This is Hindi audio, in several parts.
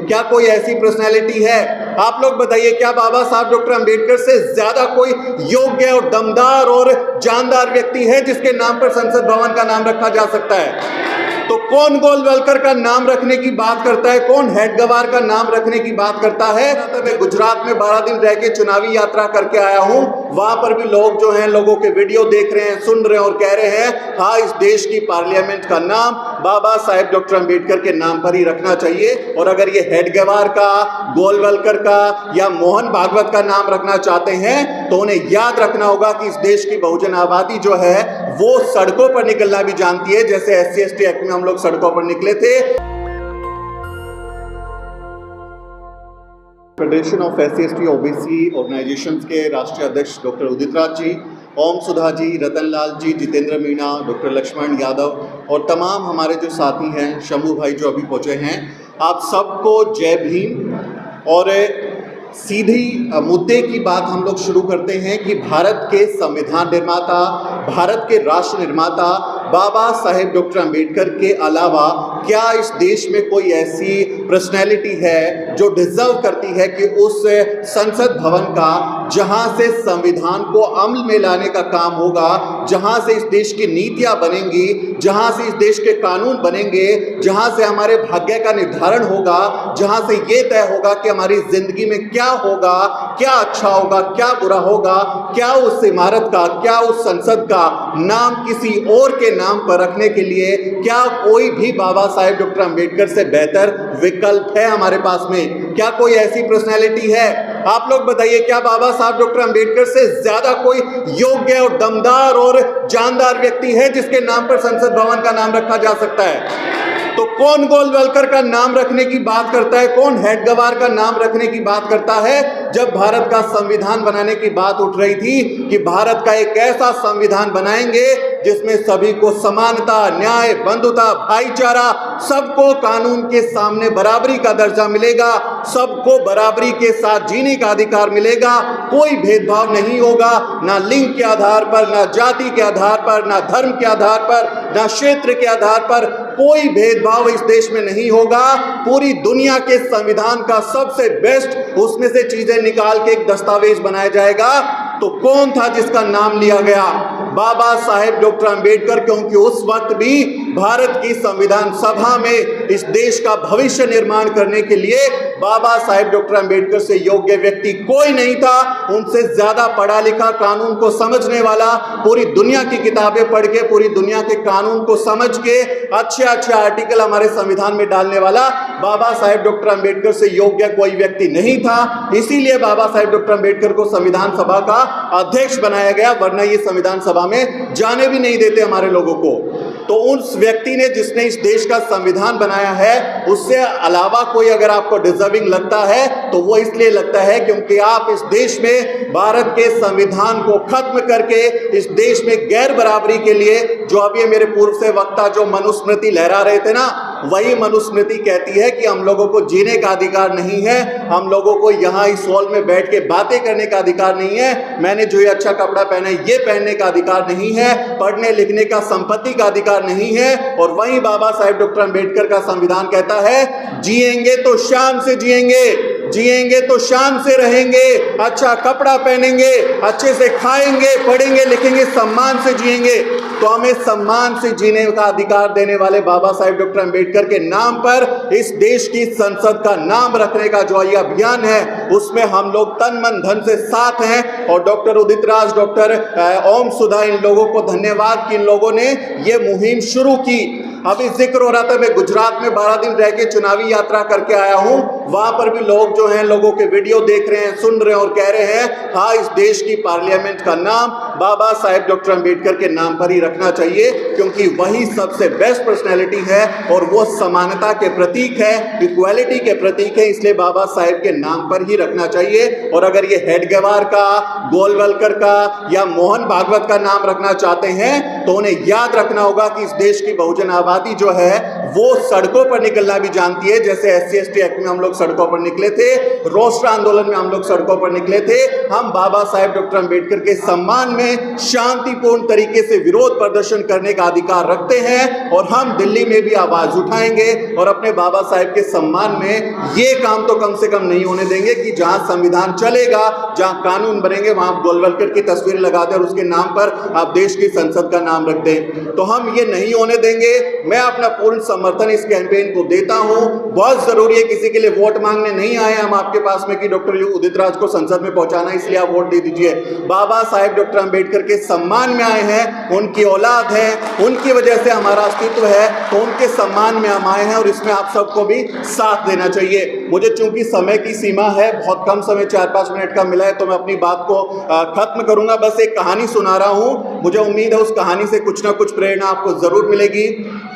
क्या कोई ऐसी पर्सनैलिटी है? आप लोग बताइए, क्या बाबा साहब डॉक्टर अंबेडकर से ज्यादा कोई योग्य और दमदार और जानदार व्यक्ति है जिसके नाम पर संसद भवन का नाम रखा जा सकता है? तो कौन गोलवलकर का नाम रखने की बात करता है? कौन हेडगवार का नाम रखने की बात करता है? मैं गुजरात में 12 दिन रह के चुनावी यात्रा करके आया हूं। वहां पर भी लोग जो हैं, लोगों के वीडियो देख रहे हैं, सुन रहे हैं और कह रहे हैं हाँ, इस देश की पार्लियामेंट का नाम बाबा साहेब डॉक्टर अंबेडकर के नाम पर ही रखना चाहिए। और अगर ये हेडगवार का, गोलवलकर का या मोहन भागवत का नाम रखना चाहते हैं तो उन्हें याद रखना होगा कि इस देश की बहुजन आबादी जो है वो सड़कों पर निकलना भी जानती है, जैसे SC/ST एक्ट में हम लोग सड़कों पर निकले थे। Federation of SC/ST OBC organisations के राष्ट्रीय अध्यक्ष डॉक्टर उदित राज जी, ओम सुधा जी, रतनलाल जी, जितेंद्र मीणा, डॉक्टर लक्ष्मण यादव और तमाम हमारे जो साथी हैं, शंभू भाई जो अभी पहुंचे हैं, आप सबको जय भीम। और सीधी मुद्दे की बात हम लोग शुरू करते हैं कि भारत के संविधान निर्माता, भारत के राष्ट्र निर्माता बाबा साहेब डॉक्टर अंबेडकर के अलावा क्या इस देश में कोई ऐसी पर्सनैलिटी है जो डिजर्व करती है कि उस संसद भवन का, जहां से संविधान को अमल में लाने का काम होगा, जहां से इस देश की नीतियां बनेंगी, जहां से इस देश के कानून बनेंगे, जहां से हमारे भाग्य का निर्धारण होगा, जहां से ये तय होगा कि हमारी जिंदगी में क्या होगा, क्या अच्छा होगा, क्या बुरा होगा, क्या उस इमारत का, क्या उस संसद का नाम किसी और के नाम पर रखने के लिए क्या कोई भी बाबा साहेब डॉक्टर अंबेडकर से बेहतर विकल्प है हमारे पास में? क्या कोई ऐसी पर्सनैलिटी है? आप लोग बताइए, क्या बाबा साहब डॉक्टर अंबेडकर से ज्यादा कोई योग्य और दमदार और जानदार व्यक्ति है जिसके नाम पर संसद भवन का नाम रखा जा सकता है? तो कौन गोलवलकर का नाम रखने की बात करता है? कौन हेडगवार का नाम रखने की बात करता है? जब भारत का संविधान बनाने की बात उठ रही थी कि भारत का एक ऐसा संविधान बनाएंगे जिसमें सभी को समानता, न्याय, बंधुता, भाईचारा, सबको कानून के सामने बराबरी का दर्जा मिलेगा, सबको बराबरी के साथ जीने का अधिकार मिलेगा, कोई भेदभाव नहीं होगा, ना लिंग के आधार पर, ना जाति के आधार पर, ना धर्म के आधार पर, ना क्षेत्र के आधार पर, कोई भेदभाव इस देश में नहीं होगा। पूरी दुनिया के संविधान का सबसे बेस्ट उसमें से चीजें निकाल के एक दस्तावेज बनाया जाएगा। तो कौन था जिसका नाम लिया गया? बाबा साहेब डॉक्टर अंबेडकर, क्योंकि उस वक्त भी भारत की संविधान सभा में इस देश का भविष्य निर्माण करने के लिए बाबा साहेब डॉक्टर अंबेडकर से योग्य व्यक्ति कोई नहीं था। उनसे ज्यादा पढ़ा लिखा, कानून को समझने वाला, पूरी दुनिया की किताबें पढ़ के, पूरी दुनिया के कानून को समझ के अच्छे अच्छे आर्टिकल हमारे संविधान में डालने वाला बाबा साहेब डॉक्टर अंबेडकर से योग्य कोई व्यक्ति नहीं था। इसीलिए बाबा साहेब डॉक्टर अंबेडकर को संविधान सभा का अध्यक्ष बनाया गया, वरना ये संविधान सभा में जाने भी नहीं देते हमारे लोगों को। तो उस व्यक्ति ने, जिसने इस देश का संविधान बनाया है, उससे अलावा कोई अगर आपको डिजर्विंग लगता है तो वो इसलिए लगता है क्योंकि आप इस देश में भारत के संविधान को खत्म करके इस देश में गैर बराबरी के लिए, जो अभी मेरे पूर्व से वक्ता जो मनुस्मृति लहरा रहे थे ना, वही मनुस्मृति कहती है कि हम लोगों को जीने का अधिकार नहीं है, हम लोगों को यहाँ इस हॉल में बैठ के बातें करने का अधिकार नहीं है, मैंने जो ये अच्छा कपड़ा पहना है ये पहनने का अधिकार नहीं है, पढ़ने लिखने का, संपत्ति का अधिकार नहीं है। और वहीं बाबा साहेब डॉक्टर अंबेडकर का संविधान कहता है जिएंगे तो शान से जिएंगे, जिएंगे तो शान से रहेंगे, अच्छा कपड़ा पहनेंगे, अच्छे से खाएंगे, पढ़ेंगे, लिखेंगे, सम्मान से जिएंगे। तो हमें सम्मान से जीने का अधिकार देने वाले बाबा साहेब डॉक्टर अंबेडकर के नाम पर इस देश की संसद का नाम रखने का जो ये अभियान है, उसमें हम लोग तन मन धन से साथ हैं। और डॉक्टर उदित राज, डॉक्टर ओम सुधा, इन लोगों को धन्यवाद कि इन लोगों ने ये मुहिम शुरू की। अभी जिक्र हो रहा था, मैं गुजरात में 12 दिन रह के चुनावी यात्रा करके आया हूं। वहां पर भी लोग जो हैं, लोगों के वीडियो देख रहे हैं, सुन रहे हैं और कह रहे हैं हाँ, इस देश की पार्लियामेंट का नाम बाबा साहेब डॉक्टर अंबेडकर के नाम पर ही रखना चाहिए, क्योंकि वही सबसे बेस्ट पर्सनैलिटी है और वो समानता के प्रतीक है, इक्वालिटी के प्रतीक है, इसलिए बाबा साहेब के नाम पर ही रखना चाहिए। और अगर ये हेडगवार का, गोलवलकर का या मोहन भागवत का नाम रखना चाहते हैं तो उन्हें याद रखना होगा कि इस देश की बहुजन आबादी जो है वो सड़कों पर निकलना भी जानती है, जैसे SC/ST एक्ट में हम लोग सड़कों पर निकले थे, रोस्टर आंदोलन में हम लोग सड़कों पर निकले थे। हम बाबा साहेब डॉक्टर अंबेडकर के सम्मान में में शांतिपूर्ण तरीके से विरोध प्रदर्शन करने का अधिकार रखते हैं और हम दिल्ली में भी आवाज उठाएंगे और अपने बाबा साहेब के सम्मान में ये काम तो कम से कम नहीं होने देंगे कि जहां संविधान चलेगा, जहां कानून बनेंगे, वहां गोलवलकर की तस्वीर लगा दें और उसके नाम पर आप देश की संसद का नाम रख दें। तो हम ये नहीं होने देंगे। मैं अपना पूर्ण समर्थन इस कैंपेन को देता हूं। बहुत जरूरी है, किसी के लिए वोट मांगने नहीं आए हम आपके पास में कि डॉक्टर उदित राज को संसद में पहुंचाना, इसलिए आप वोट दे दीजिए। बाबा साहेब डॉक्टर अंबेडकर के सम्मान में आए हैं, उनकी औलाद है, उनकी वजह से हमारा अस्तित्व है, तो उनके सम्मान में हम आए हैं और इसमें आप सबको भी साथ देना चाहिए। मुझे चूंकि समय की सीमा है, बहुत कम समय 4-5 मिनट का मिला है, तो मैं अपनी बात को खत्म करूंगा। बस एक कहानी सुना रहा हूं, मुझे उम्मीद है उस कहानी से कुछ ना कुछ प्रेरणा आपको जरूर मिलेगी।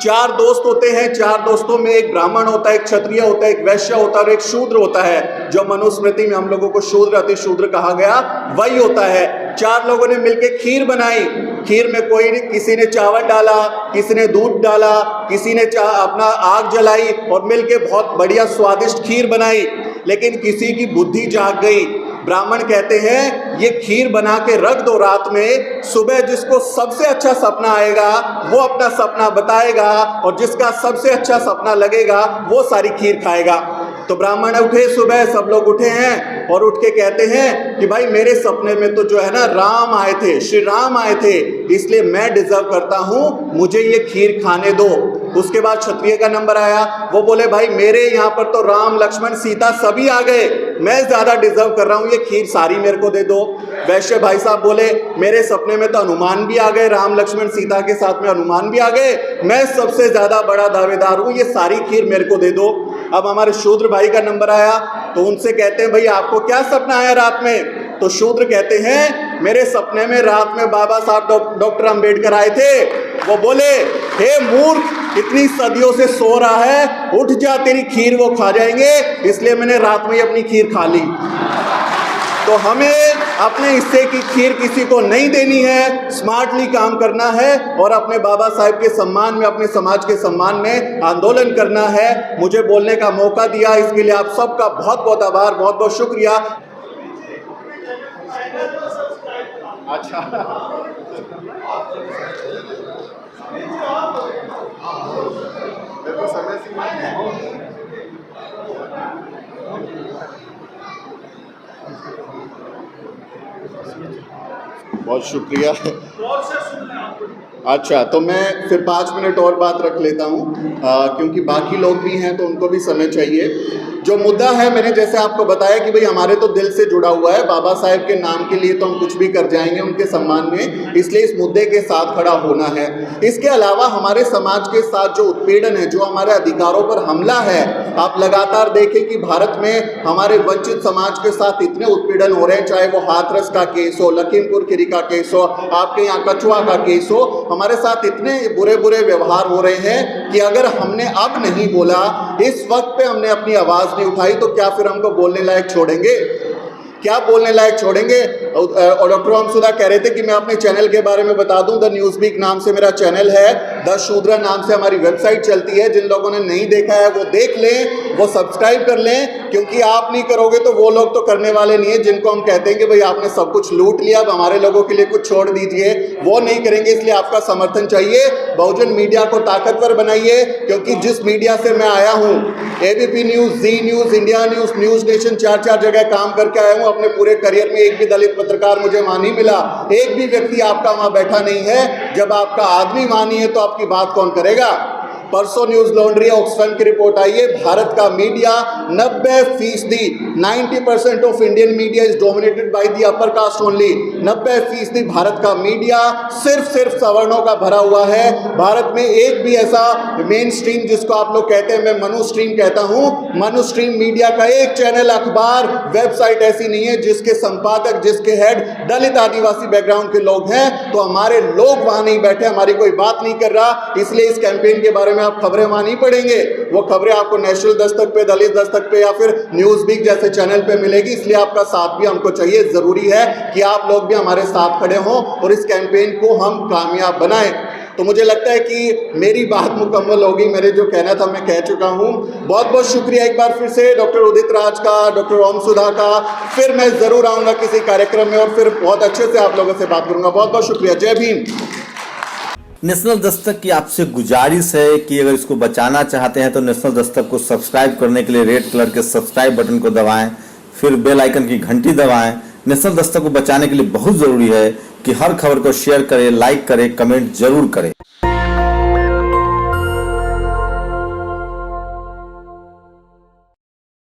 4 दोस्त होते हैं, 4 दोस्तों में एक ब्राह्मण होता है, एक क्षत्रिय होता है, एक वैश्य होता है और एक शूद्र होता है। जो मनुस्मृति में हम लोगों को शूद्र अति शूद्र कहा गया वही होता है। 4 लोगों ने मिलकर खीर बनाई। खीर में किसी ने चावल डाला, किसी ने दूध डाला, किसी ने अपना आग जलाई और मिलके बहुत बढ़िया स्वादिष्ट खीर बनाई। लेकिन किसी की बुद्धि जाग गई। ब्राह्मण कहते हैं ये खीर बना के रख दो रात में, सुबह जिसको सबसे अच्छा सपना आएगा वो अपना सपना बताएगा और जिसका सबसे अच्छा सपना लगेगा वो सारी खीर खाएगा। तो ब्राह्मण उठे, सुबह सब लोग उठे हैं और उठ के कहते हैं कि भाई मेरे सपने में तो जो है ना राम आए थे, श्री राम आए थे, इसलिए मैं डिजर्व करता हूं, मुझे ये खीर खाने दो। उसके बाद क्षत्रिय का नंबर आया, वो बोले भाई मेरे यहाँ पर तो राम लक्ष्मण सीता सभी आ गए, मैं ज्यादा डिजर्व कर रहा हूँ, ये खीर सारी मेरे को दे दो। वैश्य भाई साहब बोले मेरे सपने में तो हनुमान भी आ गए, राम लक्ष्मण सीता के साथ में हनुमान भी आ गए, मैं सबसे ज्यादा बड़ा दावेदार हूँ, ये सारी खीर मेरे को दे दो। अब हमारे शूद्र भाई का नंबर आया, तो उनसे कहते हैं भाई आपको क्या सपना आया रात में? तो शूद्र कहते हैं मेरे सपने में रात में बाबा साहब डॉक्टर अंबेडकर आए थे। वो बोले हे मूर्ख, इतनी सदियों से सो रहा है, उठ जा, तेरी खीर वो खा जाएंगे, इसलिए मैंने रात में ही अपनी खीर खा ली। तो हमें अपने हिस्से की खीर किसी को नहीं देनी है, स्मार्टली काम करना है और अपने बाबा साहेब के सम्मान में, अपने समाज के सम्मान में आंदोलन करना है। मुझे बोलने का मौका दिया, इसके लिए आप सबका बहुत बहुत आभार, बहुत बहुत शुक्रिया। अच्छा देखो समय सीमा है। बहुत शुक्रिया। अच्छा, तो मैं फिर 5 मिनट और बात रख लेता हूँ, क्योंकि बाकी लोग भी हैं तो उनको भी समय चाहिए। जो मुद्दा है, मैंने जैसे आपको बताया कि भाई हमारे तो दिल से जुड़ा हुआ है, बाबा साहेब के नाम के लिए तो हम कुछ भी कर जाएंगे उनके सम्मान में, इसलिए इस मुद्दे के साथ खड़ा होना है। इसके अलावा हमारे समाज के साथ जो उत्पीड़न है, जो हमारे अधिकारों पर हमला है, आप लगातार देखें कि भारत में हमारे वंचित समाज के साथ इतने उत्पीड़न हो रहे हैं, चाहे वो हाथरस का केस हो, लखीमपुर खीरी का केस हो, आपके यहाँ कछुआ का केस हो, हमारे साथ इतने बुरे बुरे व्यवहार हो रहे हैं कि अगर हमने अब नहीं बोला, इस वक्त पे हमने अपनी आवाज नहीं उठाई, तो क्या फिर हमको बोलने लायक छोड़ेंगे? क्या बोलने लायक छोड़ेंगे? और डॉक्टर ओमसुधा कह रहे थे कि मैं अपने चैनल के बारे में बता दूं, द न्यूज़वीक नाम से मेरा चैनल है, द शूद्रा नाम से हमारी वेबसाइट चलती है। जिन लोगों ने नहीं देखा है वो देख लें, वो सब्सक्राइब कर लें, क्योंकि आप नहीं करोगे तो वो लोग तो करने वाले नहीं है जिनको हम कहते हैं कि भाई आपने सब कुछ लूट लिया, अब हमारे लोगों के लिए कुछ छोड़ दीजिए, वो नहीं करेंगे। इसलिए आपका समर्थन चाहिए। बहुजन मीडिया को ताकतवर बनाइए, क्योंकि जिस मीडिया से मैं आया हूँ, ABP news, Zee news, India news, news nation, 4 जगह काम करके आया हूँ। अपने पूरे करियर में एक भी दलित पत्रकार मुझे वहां नहीं मिला, एक भी व्यक्ति आपका वहां बैठा नहीं है। जब आपका आदमी वहां नहीं है तो आपकी बात कौन करेगा? परसों न्यूज लॉन्ड्री ऑक्सफैम की रिपोर्ट आई है, भारत का media 90%, 90% of Indian media is dominated by the upper caste only. 90% Bharat का मीडिया सिर्फ सवर्णों का भरा हुआ है। भारत में एक भी ऐसा मेन स्ट्रीम, जिसको आप लोग कहते हैं, मैं मनु स्ट्रीम कहता हूं, मनु स्ट्रीम मीडिया का एक चैनल, अखबार, वेबसाइट ऐसी नहीं है जिसके संपादक, जिसके हेड दलित आदिवासी बैकग्राउंड के लोग हैं। तो हमारे लोग वहां नहीं बैठे, हमारी कोई बात नहीं कर रहा। इसलिए इस कैंपेन के बारे में आप खबरें वहां नहीं पढ़ेंगे, वो खबरें आपको नेशनल दस्तक पे, दलित दस्तक पे या फिर न्यूज़वीक जैसे चैनल पे मिलेगी। इसलिए आपका साथ भी हमको चाहिए। जरूरी है कि आप लोग भी हमारे साथ खड़े हों और इस कैंपेन को हम कामयाब बनाएं। तो मुझे लगता है कि मेरी बात मुकम्मल होगी, मैंने जो कहना था मैं कह चुका हूँ। बहुत बहुत शुक्रिया एक बार फिर से डॉक्टर उदित राज का, डॉक्टर ओम सुधा का। फिर मैं ज़रूर आऊँगा किसी कार्यक्रम में और फिर बहुत अच्छे से आप लोगों से बात करूँगा। बहुत बहुत शुक्रिया। जय भीम। नेशनल दस्तक की आपसे गुजारिश है कि अगर इसको बचाना चाहते हैं तो नेशनल दस्तक को सब्सक्राइब करने के लिए रेड कलर के सब्सक्राइब बटन को दबाएं, फिर बेल आइकन की घंटी दबाएं। नेशनल दस्तक को बचाने के लिए बहुत ज़रूरी है कि हर खबर को शेयर करें, लाइक करें, कमेंट जरूर करें।